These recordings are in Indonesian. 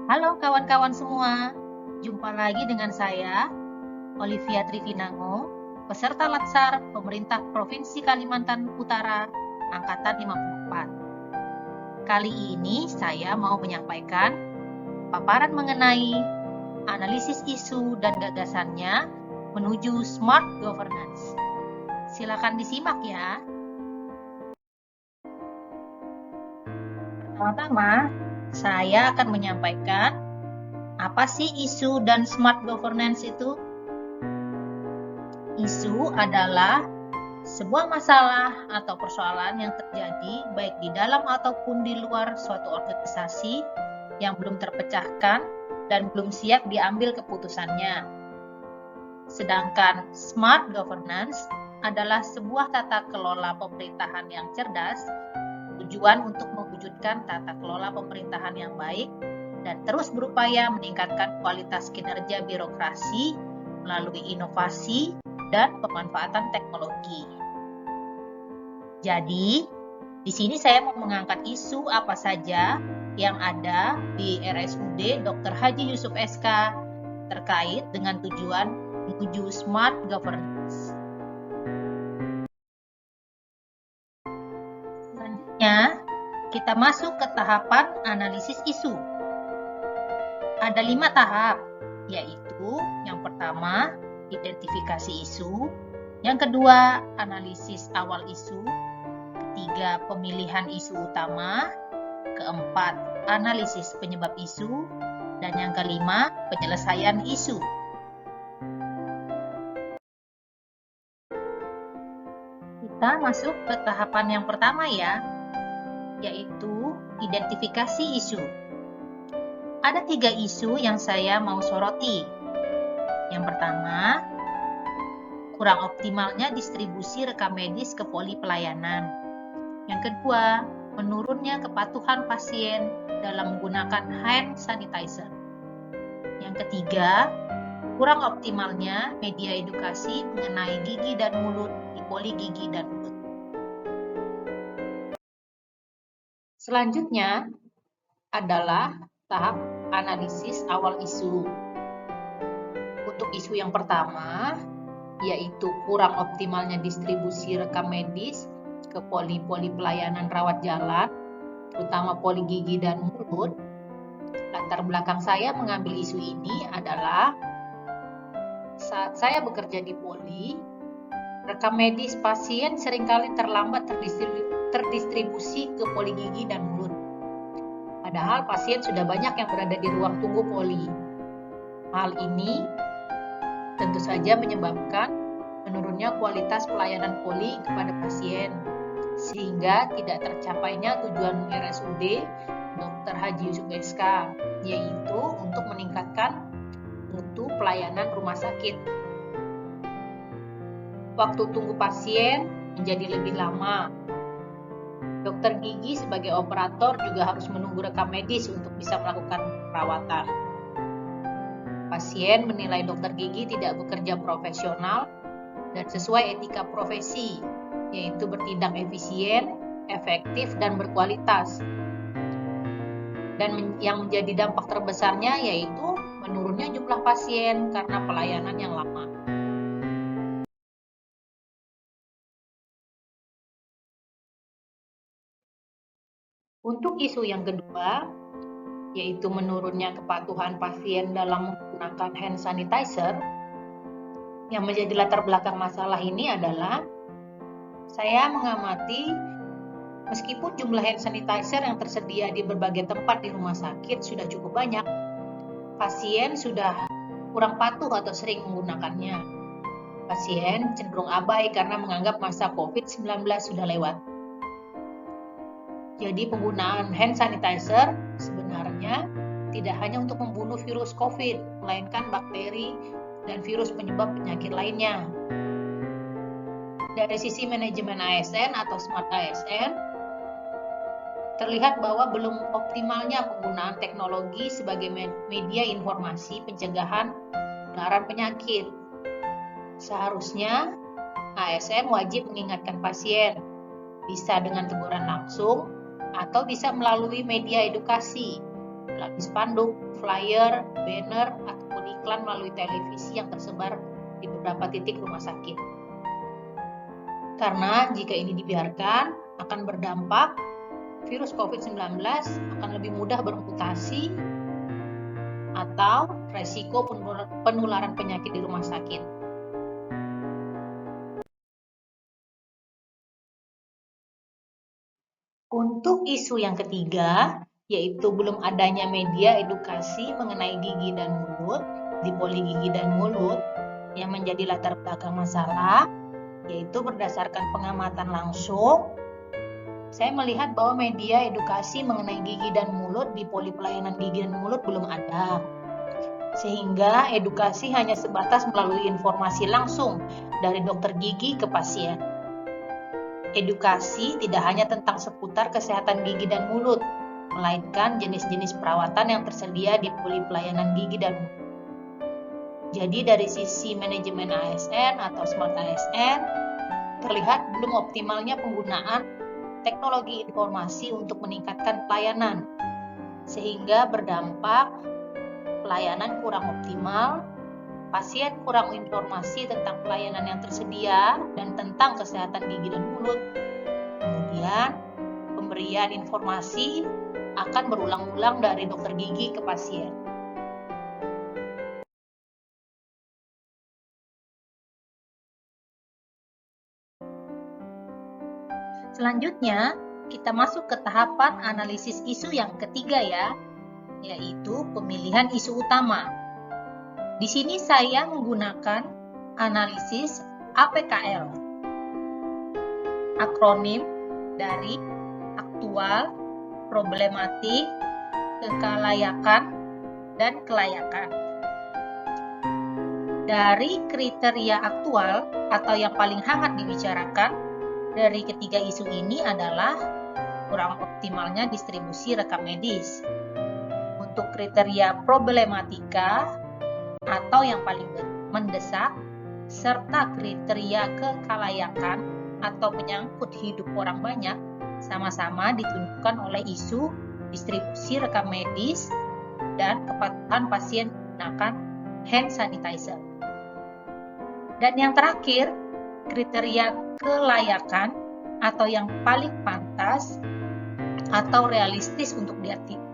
Halo kawan-kawan semua, jumpa lagi dengan saya, Olivia Trivinango, peserta Latsar Pemerintah Provinsi Kalimantan Utara, Angkatan 54. Kali ini saya mau menyampaikan paparan mengenai analisis isu dan gagasannya menuju Smart Governance. Silakan disimak ya. Pertama-tama, saya akan menyampaikan apa sih isu dan smart governance itu? Isu adalah sebuah masalah atau persoalan yang terjadi baik di dalam ataupun di luar suatu organisasi yang belum terpecahkan dan belum siap diambil keputusannya. Sedangkan smart governance adalah sebuah tata kelola pemerintahan yang cerdas, tujuan untuk mewujudkan tata kelola pemerintahan yang baik dan terus berupaya meningkatkan kualitas kinerja birokrasi melalui inovasi dan pemanfaatan teknologi. Jadi, di sini saya mau mengangkat isu apa saja yang ada di RSUD Dr. Haji Yusuf SK terkait dengan tujuan menuju smart governance. Selanjutnya, kita masuk ke tahapan analisis isu. Ada 5 tahap, yaitu yang pertama, identifikasi isu, yang kedua, analisis awal isu, ketiga, pemilihan isu utama, keempat, analisis penyebab isu, dan yang kelima, penyelesaian isu. Kita masuk ke tahapan yang pertama ya, yaitu identifikasi isu. Ada 3 isu yang saya mau soroti. Yang pertama, kurang optimalnya distribusi rekam medis ke poli pelayanan. Yang kedua, menurunnya kepatuhan pasien dalam menggunakan hand sanitizer. Yang ketiga, kurang optimalnya media edukasi mengenai gigi dan mulut di poli gigi dan mulut. Selanjutnya adalah tahap analisis awal isu. Untuk isu yang pertama, yaitu kurang optimalnya distribusi rekam medis ke poli-poli pelayanan rawat jalan, terutama poli gigi dan mulut. Latar belakang saya mengambil isu ini adalah saat saya bekerja di poli, rekam medis pasien seringkali terlambat terdistribusi ke poli gigi dan mulut. Padahal pasien sudah banyak yang berada di ruang tunggu poli. Hal ini tentu saja menyebabkan menurunnya kualitas pelayanan poli kepada pasien, sehingga tidak tercapainya tujuan RSUD Dr. Haji Yusuf SK, yaitu untuk meningkatkan mutu pelayanan rumah sakit. Waktu tunggu pasien menjadi lebih lama. Dokter gigi sebagai operator juga harus menunggu rekam medis untuk bisa melakukan perawatan. Pasien menilai dokter gigi tidak bekerja profesional dan sesuai etika profesi, yaitu bertindak efisien, efektif, dan berkualitas. Dan yang menjadi dampak terbesarnya yaitu menurunnya jumlah pasien karena pelayanan yang lama. Untuk isu yang kedua, yaitu menurunnya kepatuhan pasien dalam menggunakan hand sanitizer, yang menjadi latar belakang masalah ini adalah saya mengamati meskipun jumlah hand sanitizer yang tersedia di berbagai tempat di rumah sakit sudah cukup banyak, pasien sudah kurang patuh atau sering menggunakannya. Pasien cenderung abai karena menganggap masa COVID-19 sudah lewat. Jadi penggunaan hand sanitizer sebenarnya tidak hanya untuk membunuh virus COVID, melainkan bakteri dan virus penyebab penyakit lainnya. Dari sisi manajemen ASN atau Smart ASN, terlihat bahwa belum optimalnya penggunaan teknologi sebagai media informasi pencegahan penularan penyakit. Seharusnya ASN wajib mengingatkan pasien, bisa dengan teguran langsung atau bisa melalui media edukasi melalui spanduk, flyer, banner, ataupun iklan melalui televisi yang tersebar di beberapa titik rumah sakit. Karena jika ini dibiarkan akan berdampak virus COVID-19 akan lebih mudah bermutasi atau resiko penularan penyakit di rumah sakit. Untuk isu yang ketiga, yaitu belum adanya media edukasi mengenai gigi dan mulut di poli gigi dan mulut yang menjadi latar belakang masalah, yaitu berdasarkan pengamatan langsung, saya melihat bahwa media edukasi mengenai gigi dan mulut di poli pelayanan gigi dan mulut belum ada. Sehingga edukasi hanya sebatas melalui informasi langsung dari dokter gigi ke pasien. Edukasi tidak hanya tentang seputar kesehatan gigi dan mulut, melainkan jenis-jenis perawatan yang tersedia di poli pelayanan gigi dan mulut. Jadi dari sisi manajemen ASN atau Smart ASN, terlihat belum optimalnya penggunaan teknologi informasi untuk meningkatkan pelayanan, sehingga berdampak pelayanan kurang optimal, pasien kurang informasi tentang pelayanan yang tersedia dan tentang kesehatan gigi dan mulut. Kemudian, pemberian informasi akan berulang-ulang dari dokter gigi ke pasien. Selanjutnya, kita masuk ke tahapan analisis isu yang ketiga ya, yaitu pemilihan isu utama. Di sini saya menggunakan analisis APKL, akronim dari aktual, problematik, kekalayakan, dan kelayakan. Dari kriteria aktual atau yang paling hangat dibicarakan dari ketiga isu ini adalah kurang optimalnya distribusi rekam medis. Untuk kriteria problematika atau yang paling mendesak, serta kriteria kekalayakan atau menyangkut hidup orang banyak, sama-sama ditunjukkan oleh isu distribusi rekam medis dan kepatuhan pasien menggunakan hand sanitizer. Dan yang terakhir, kriteria kelayakan atau yang paling pantas atau realistis untuk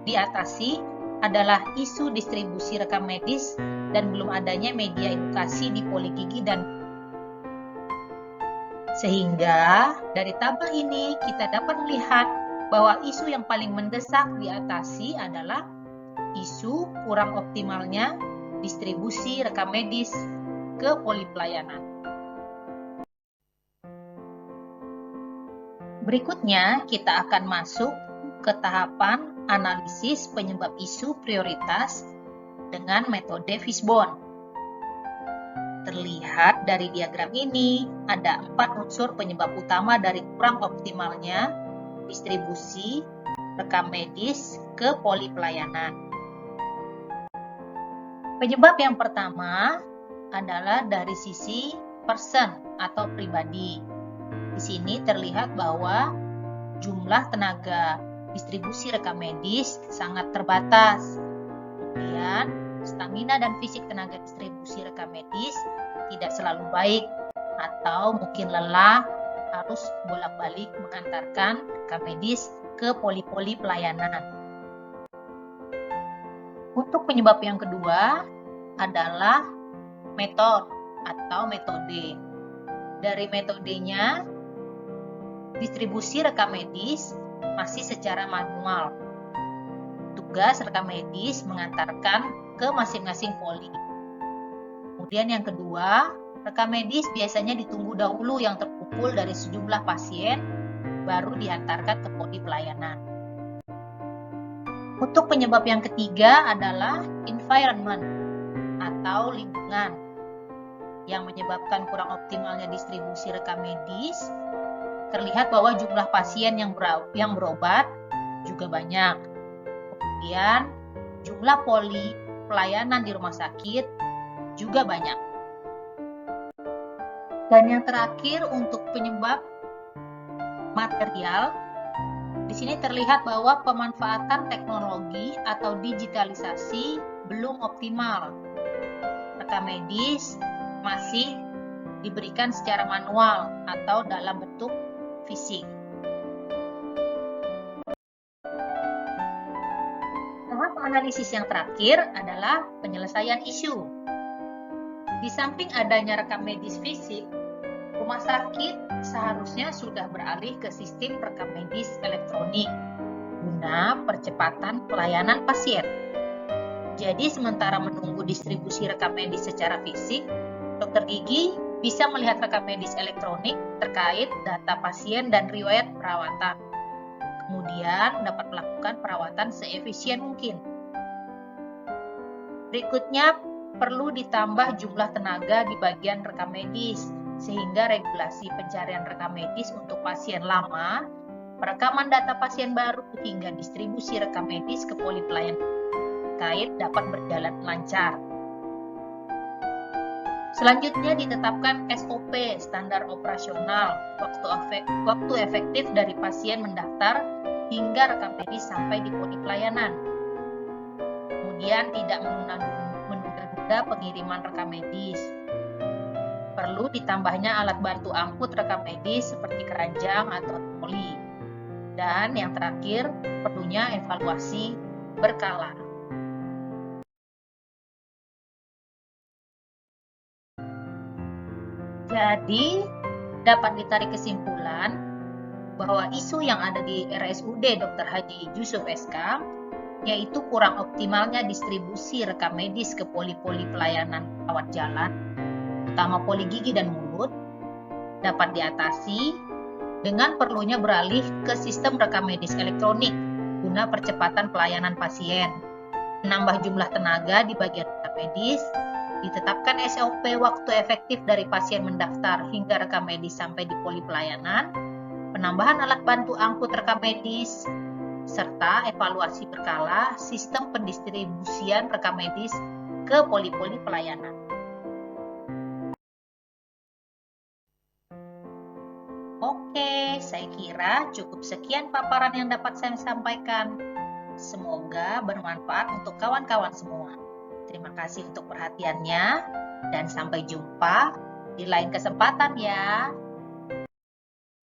diatasi adalah isu distribusi rekam medis dan belum adanya media edukasi di poli gigi dan sehingga dari tabel ini kita dapat melihat bahwa isu yang paling mendesak diatasi adalah isu kurang optimalnya distribusi rekam medis ke poli pelayanan. Berikutnya, kita akan masuk ke tahapan analisis penyebab isu prioritas dengan metode Fishbone. Terlihat dari diagram ini, ada 4 unsur penyebab utama dari kurang optimalnya distribusi rekam medis ke poli pelayanan. Penyebab yang pertama adalah dari sisi person atau pribadi. Di sini terlihat bahwa jumlah tenaga distribusi rekam medis sangat terbatas. Kemudian, stamina dan fisik tenaga distribusi rekam medis tidak selalu baik atau mungkin lelah harus bolak-balik mengantarkan rekam medis ke poli-poli pelayanan. Untuk penyebab yang kedua adalah metode. Dari metodenya, distribusi rekam medis masih secara manual. Tugas rekam medis mengantarkan ke masing-masing poli. Kemudian yang kedua, rekam medis biasanya ditunggu dahulu yang terkumpul dari sejumlah pasien, baru diantarkan ke poli pelayanan. Untuk penyebab yang ketiga adalah environment atau lingkungan yang menyebabkan kurang optimalnya distribusi rekam medis. Terlihat bahwa jumlah pasien yang berobat juga banyak. Kemudian jumlah poli pelayanan di rumah sakit juga banyak. Dan yang terakhir untuk penyebab material, Di sini terlihat bahwa pemanfaatan teknologi atau digitalisasi belum optimal. Rekam medis masih diberikan secara manual atau dalam bentuk fisik. Tahap analisis yang terakhir adalah penyelesaian isu. Di samping adanya rekam medis fisik, rumah sakit seharusnya sudah beralih ke sistem rekam medis elektronik guna percepatan pelayanan pasien. Jadi sementara menunggu distribusi rekam medis secara fisik, dokter gigi bisa melihat rekam medis elektronik terkait data pasien dan riwayat perawatan. Kemudian dapat melakukan perawatan seefisien mungkin. Berikutnya, perlu ditambah jumlah tenaga di bagian rekam medis, sehingga regulasi pencarian rekam medis untuk pasien lama, perekaman data pasien baru, hingga distribusi rekam medis ke poli pelayanan terkait dapat berjalan lancar. Selanjutnya ditetapkan SOP, standar operasional, waktu efektif dari pasien mendaftar hingga rekam medis sampai di poli pelayanan. Kemudian tidak menunda pengiriman rekam medis. Perlu ditambahnya alat bantu angkut rekam medis seperti keranjang atau troli. Dan yang terakhir, perlunya evaluasi berkala. Jadi, dapat ditarik kesimpulan bahwa isu yang ada di RSUD Dr. Haji Yusuf SK, yaitu kurang optimalnya distribusi rekam medis ke poli-poli pelayanan rawat jalan, terutama poli gigi dan mulut, dapat diatasi dengan perlunya beralih ke sistem rekam medis elektronik guna percepatan pelayanan pasien, menambah jumlah tenaga di bagian rekam medis, ditetapkan SOP waktu efektif dari pasien mendaftar hingga rekam medis sampai di poli pelayanan, penambahan alat bantu angkut rekam medis, serta evaluasi berkala sistem pendistribusian rekam medis ke poli-poli pelayanan. Oke, saya kira cukup sekian paparan yang dapat saya sampaikan. Semoga bermanfaat untuk kawan-kawan semua. Terima kasih untuk perhatiannya dan sampai jumpa di lain kesempatan ya.